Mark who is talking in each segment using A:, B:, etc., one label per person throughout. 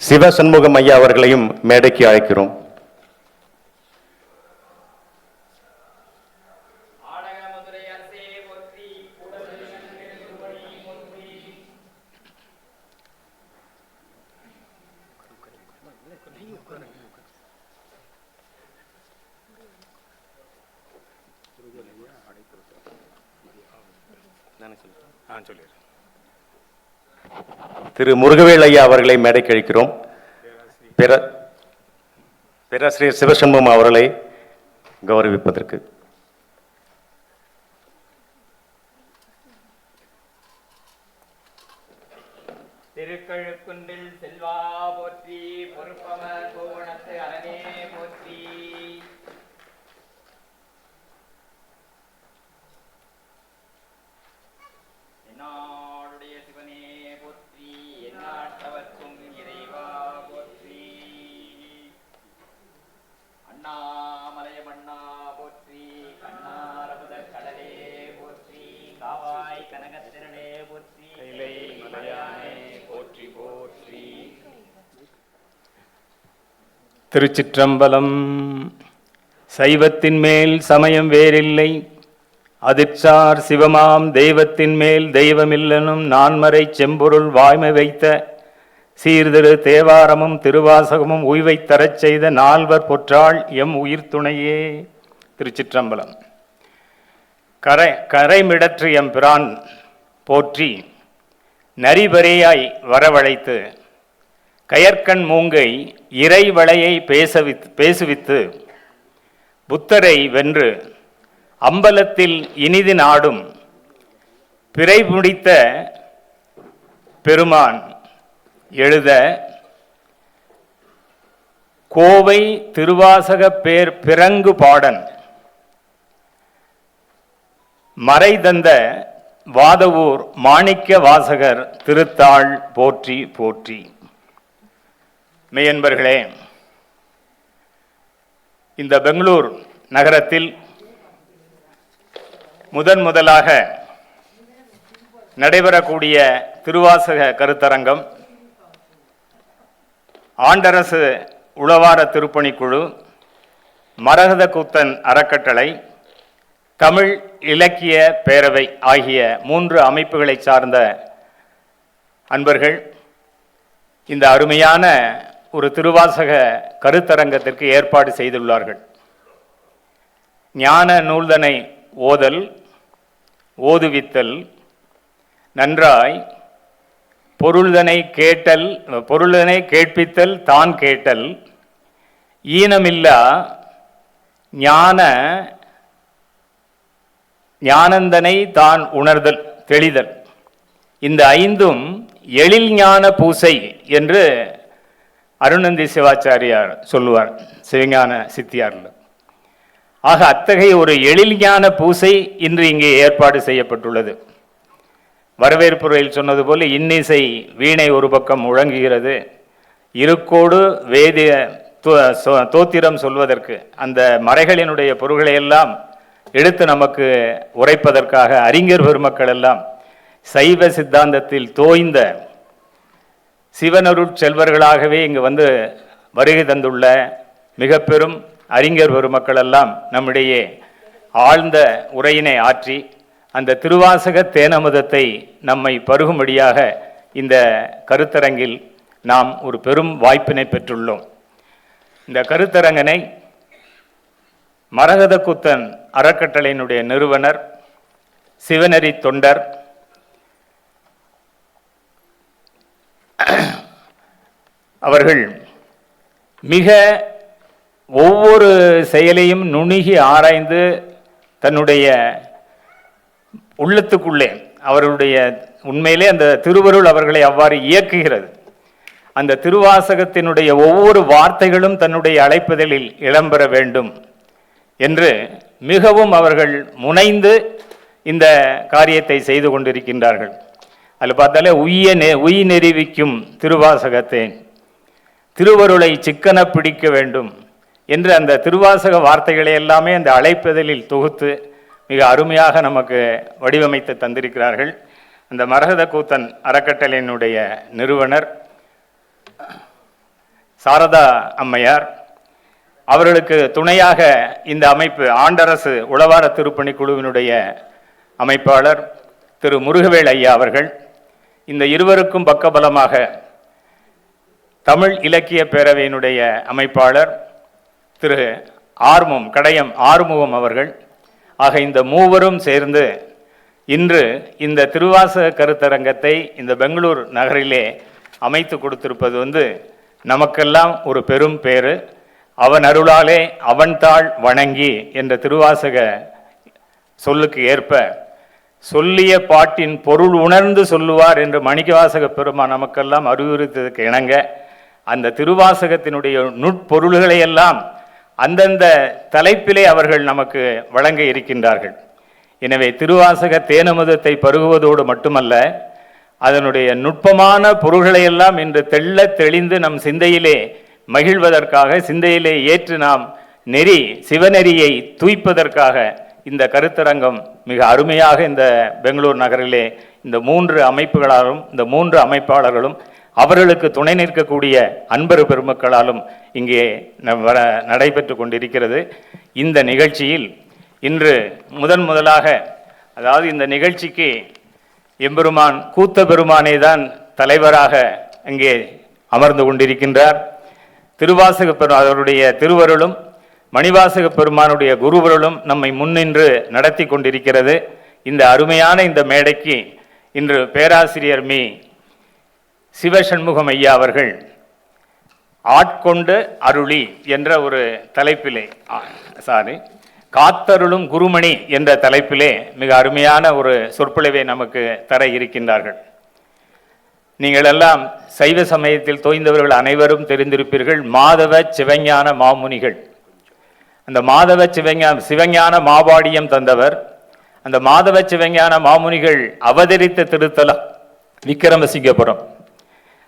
A: சிவசண்முகம் ஐயா அவர்களையும் மேடைக்கு அழைக்கிறோம். திரு முருகவேல் ஐயா அவர்களை மேடைக்கு அழைக்கிறோம். பேராசிரியர் சிவசண்முகம் அவர்களை கௌரவிப்பதற்கு.
B: திருக்கழுக்குன்றில் செல்வா போற்றி, பொறுப்பமர் கோவணத்து அரணே போற்றி. என்னாடுடைய சிவனே போற்றி, எந்நாட்டவர்க்கும் இறைவா போற்றி. அண்ணாமலைய மண்ணா போற்றி, கண்ணாரபுத கடலே போற்றி, காவாய் கனகத்திரளே போற்றி, கைலை மலையானே போற்றி போற்றி.
C: திருச்சிற்றம்பலம். சைவத்தின் மேல் சமயம் வேறில்லை, அதிர்ச்சார் சிவமாம் தெய்வத்தின் மேல் தெய்வமில்லனும் நான்மறை செம்பொருள் வாய்மை வைத்த சீர்திரு தேவாரமும் திருவாசகமும் உய்வைத் தரச் செய்த நால்வர் பொற்றாள் எம் உயிர் துணையே. திருச்சிற்றம்பலம். கரைமிடற்று எம் பிரான் போற்றி நரிபறையாய் வரவழைத்து கயற்கண் மூங்கை இறைவளையை பேசுவித்து புத்தரை வென்று அம்பலத்தில் இனிது நாடும் பிறை முடித்த பெருமான் எழுத கோவை திருவாசக பேர் பிறங்கு பாடன் மறை தந்த வாதவூர் மாணிக்க வாசகர் திருத்தாள் போற்றி போற்றி. மெய்யன்பர்களே, இந்த பெங்களூர் நகரத்தில் முதலாக நடைபெறக்கூடிய திருவாசக கருத்தரங்கம் ஆண்டரசு உளவார திருப்பணிக்குழு, மரகத கூத்தன் அறக்கட்டளை, தமிழ் இலக்கிய பேரவை ஆகிய 3 அமைப்புகளை சார்ந்த அன்பர்கள் இந்த அருமையான ஒரு திருவாசக கருத்தரங்கத்திற்கு ஏற்பாடு செய்துள்ளார்கள். ஞான நூல்தனை ஓதல், ஓதுவித்தல், நன்றாய் பொருள்தனை கேட்பித்தல், தான் கேட்டல், ஈனமில்லா ஞானந்தனை தான் உணர்தல், தெளிதல், இந்த 5ம் எழில் ஞான பூசை என்று அருணந்தி சிவாச்சாரியார் சொல்லுவார் சிவஞான சித்தியாரில். ஆக அத்தகைய ஒரு எழில் ஞான பூசை இன்று இங்கே ஏற்பாடு செய்யப்பட்டுள்ளது. வரவேற்புரையில் சொன்னது போல இன்னிசை வீணை ஒரு பக்கம் முழங்குகிறது, இருக்கோடு வேதிய தோத்திரம் சொல்வதற்கு அந்த மறைகளினுடைய பொருள்களை எல்லாம் எடுத்து நமக்கு உரைப்பதற்காக அறிஞர் பெருமக்கள் எல்லாம் சைவ சித்தாந்தத்தில் தோய்ந்த சிவனருட் செல்வர்களாகவே இங்கு வந்து வருகை தந்துள்ள மிக பெரும் அறிஞர் பெருமக்கள் எல்லாம் நம்மிடையே ஆழ்ந்த உரையினை ஆற்றி அந்த திருவாசக தேனமுதத்தை நம்மை பருகும்படியாக இந்த கருத்தரங்கில் நாம் ஒரு பெரும் வாய்ப்பினை பெற்றுள்ளோம். இந்த கருத்தரங்கனை மரகத கூத்தன் அறக்கட்டளையினுடைய நிறுவனர், சிவநெறி தொண்டர், அவர்கள் மிக ஒவ்வொரு செயலையும் நுணுகி ஆராய்ந்து தன்னுடைய உள்ளத்துக்குள்ளே அவர்களுடைய உண்மையிலே அந்த திருவருள் அவர்களை அவ்வாறு இயக்குகிறது. அந்த திருவாசகத்தினுடைய ஒவ்வொரு வார்த்தைகளும் தன்னுடைய அழைப்பதில் இடம்பெற வேண்டும் என்று மிகவும் அவர்கள் முனைந்து இந்த காரியத்தை செய்து கொண்டிருக்கின்றார்கள். அதில் பார்த்தாலே உய் நெறிவிக்கும் திருவாசகத்தை திருவருளை சிக்கன பிடிக்க வேண்டும் என்று அந்த திருவாசக வார்த்தைகளை எல்லாமே அந்த அழைப்பதில் தொகுத்து மிக அருமையாக நமக்கு வடிவமைத்து தந்திருக்கிறார்கள். அந்த மரகத கூத்தன் அறக்கட்டளையினுடைய நிறுவனர் சாரதா அம்மையார், அவர்களுக்கு துணையாக இந்த அமைப்பு ஆண்டரசு உளவார திருப்பணி குழுவினுடைய அமைப்பாளர் திரு முருகவேல் ஐயா அவர்கள், இந்த இருவருக்கும் பக்கபலமாக தமிழ் இலக்கிய பேரவையினுடைய அமைப்பாளர் திரு கடையம் ஆறுமுகம் அவர்கள் ஆக இந்த மூவரும் சேர்ந்து இன்று இந்த திருவாசக கருத்தரங்கத்தை இந்த பெங்களூர் நகரிலே அமைத்து கொடுத்திருப்பது நமக்கெல்லாம் ஒரு பெரும் பேறு. அவன் அருளாலே அவன் தாள் வணங்கி என்ற திருவாசக சொல்லுக்கு ஏற்ப சொல்லிய பாட்டின் பொருள் உணர்ந்து சொல்லுவார் என்று மாணிக்கவாசக பெருமான் நமக்கெல்லாம் அறிவுறுத்ததுக்கு இணங்க அந்த திருவாசகத்தினுடைய நுட்பொருள்களை எல்லாம் அந்தந்த தலைப்பிலே அவர்கள் நமக்கு வழங்க இருக்கின்றார்கள். எனவே திருவாசக தேனமுதத்தை பருகுவதோடு மட்டுமல்ல, அதனுடைய நுட்பமான பொருள்களை எல்லாம் இன்று தெள்ள தெளிந்து நம் சிந்தையிலே மகிழ்வதற்காக, சிந்தையிலே ஏற்று நாம் சிவநெறியை தூய்ப்பதற்காக இந்த கருத்தரங்கம் மிக அருமையாக இந்த பெங்களூர் நகரிலே இந்த 3 அமைப்புகளாலும் இந்த 3 அமைப்பாளர்களும் அவர்களுக்கு துணை நிற்கக்கூடிய அன்பர் பெருமக்களாலும் இங்கே நடைபெற்று கொண்டிருக்கிறது. இந்த நிகழ்ச்சியில் இன்று முதலாக, அதாவது இந்த நிகழ்ச்சிக்கு எம்பெருமான் கூத்த பெருமானே தான் தலைவராக இங்கே அமர்ந்து கொண்டிருக்கின்றார். திருவாசக அவருடைய திருவருளும் மணிவாசக பெருமானுடைய குருவருளும் நம்மை முன்னின்று நடத்தி கொண்டிருக்கிறது. இந்த அருமையான இந்த மேடைக்கு இன்று பேராசிரியர் மீ. சிவசண்முகம் ஐயா அவர்கள் ஆட்கொண்டு அருளி என்ற ஒரு தலைப்பிலே காத்தருளும் குருமணி என்ற தலைப்பிலே மிக அருமையான ஒரு சொற்பொழிவை நமக்கு தர இருக்கின்றார்கள். நீங்கள் எல்லாம் சைவ சமயத்தில் தோய்ந்தவர்கள் அனைவரும் தெரிந்திருப்பீர்கள். மாதவ சிவஞான மாமுனிகள், அந்த மாதவ சிவஞான மாபாடியம் தந்தவர். அந்த மாதவ சிவஞான மாமுனிகள் அவதரித்த திருத்தலம் விக்கிரமசிங்கபுரம்.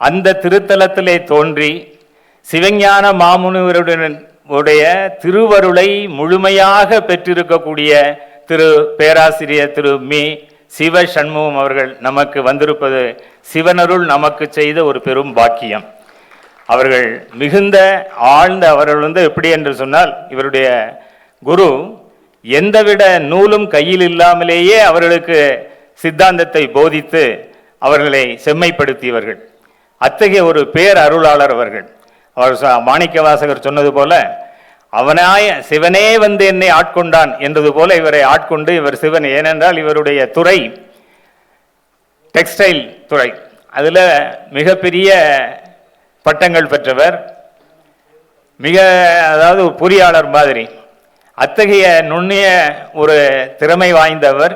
C: அந்த திருத்தலத்திலே தோன்றி சிவஞான மாமுனிவருடைய திருவருளை முழுமையாக பெற்றிருக்கக்கூடிய பேராசிரியர் திரு மீ. சிவசண்முகம் அவர்கள் நமக்கு வந்திருப்பது சிவனருள் நமக்கு செய்த ஒரு பெரும் பாக்கியம். அவர்கள் மிகுந்த ஆழ்ந்த அவர்கள் எப்படி என்று சொன்னால், இவருடைய குரு எந்தவித நூலும் கையில் இல்லாமலேயே அவர்களுக்கு சித்தாந்தத்தை போதித்து அவர்களை செம்மைப்படுத்தியவர்கள். அத்தகைய ஒரு பேர் அருளாளர் அவர்கள். அவர் மாணிக்கவாசகர் சொன்னது போல, அவனாய சிவனே என்னை ஆட்கொண்டான் என்றது போல இவரை ஆட்கொண்டு இவர் சிவன். ஏனென்றால் இவருடைய துறை டெக்ஸ்டைல் துறை, அதில் மிகப்பெரிய பட்டங்கள் பெற்றவர், அதாவது பொறியாளர் மாதிரி. அத்தகைய நுண்ணிய ஒரு திறமை வாய்ந்தவர்.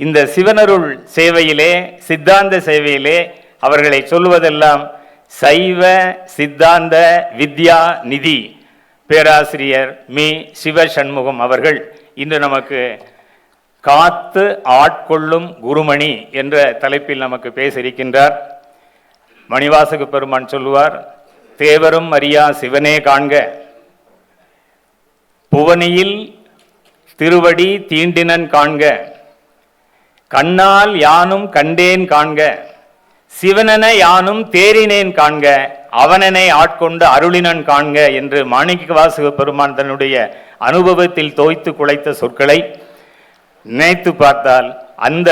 C: இந்த சிவனருள் சேவையிலே, சித்தாந்த சேவையிலே அவர்களை சொல்வதெல்லாம் சைவ சித்தாந்த வித்யா நிதி பேராசிரியர் மீ. சிவசண்முகம் அவர்கள் இன்று நமக்கு காத்து ஆட்கொள்ளும் குருமணி என்ற தலைப்பில் நமக்கு பேச இருக்கின்றார். மணிவாசக பெருமான் சொல்லுவார், தேவரும் அறியா சிவனே காண்க, புவனியில் திருவடி தீண்டினன் காண்க, கண்ணால் யானும் கண்டேன் காண்க, சிவனென யானும் தேறினேன் காண்க, அவனனை ஆட்கொண்டு அருளினன் காண்க என்று மாணிக்கவாசக பெருமான் தன்னுடைய அனுபவத்தில் தோய்த்து குலைத்த சொற்களை நினைத்து பார்த்தால், அந்த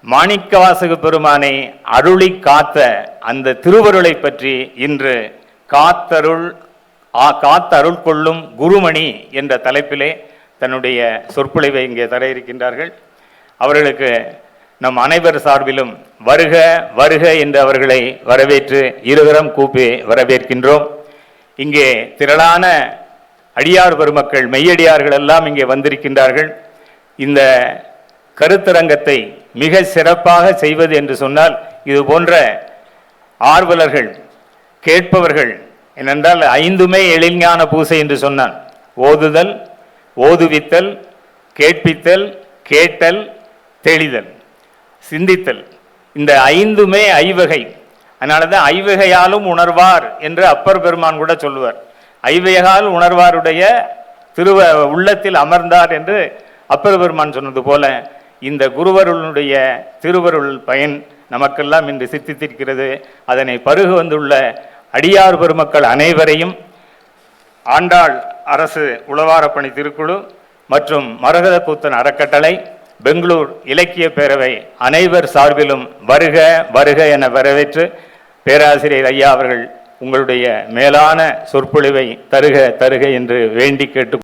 C: மாணிக்கவாசக பெருமானை அருளி காத்த அந்த திருவருளை பற்றி இன்று காத்தருள் கொள்ளும் குருமணி என்ற தலைப்பிலே தன்னுடைய சொற்பொழிவை இங்கே தர இருக்கின்றார்கள். அவர்களுக்கு நம் அனைவர் சார்பிலும் வருக வருக என்று அவர்களை வரவேற்று இருகரம் கூப்பி வரவேற்கின்றோம். இங்கே திரளான அடியார் பெருமக்கள், மெய்யடியார்கள் எல்லாம் இங்கே வந்திருக்கின்றார்கள். இந்த கருத்தரங்கத்தை மிக சிறப்பாக செய்வது என்று சொன்னால் இது போன்ற ஆர்வலர்கள், கேட்பவர்கள். ஏனென்றால் 5மே எழில்ஞான பூசை என்று சொன்னான். ஓதுதல், ஓதுவித்தல், கேட்பித்தல், கேட்டல், தெளிதல், சிந்தித்தல். இந்த 5மே ஐவகை. அதனால தான் ஐவகையாலும் உணர்வார் என்று அப்பர் பெருமான் கூட சொல்லுவார். ஐவகையால் உணர்வாருடைய உள்ளத்தில் அமர்ந்தார் என்று அப்பர் பெருமான் சொன்னது போல இந்த குருவருளுடைய திருவருள் பயன் நமக்கெல்லாம் இன்று சித்தித்திருக்கிறது. அதனை பருகு வந்துள்ள அடியார் பெருமக்கள் அனைவரையும் ஆண்டாள் அரசு உளவாரப்பணி திருக்குழு மற்றும் மரகத கூத்தன் அறக்கட்டளை, பெங்களூர் இலக்கிய பேரவை அனைவர் சார்பிலும் வருக வருக என வரவேற்று, பேராசிரியர் ஐயா அவர்கள் உங்களுடைய மேலான சொற்பொழிவை தருக தருக என்று வேண்டி கேட்டு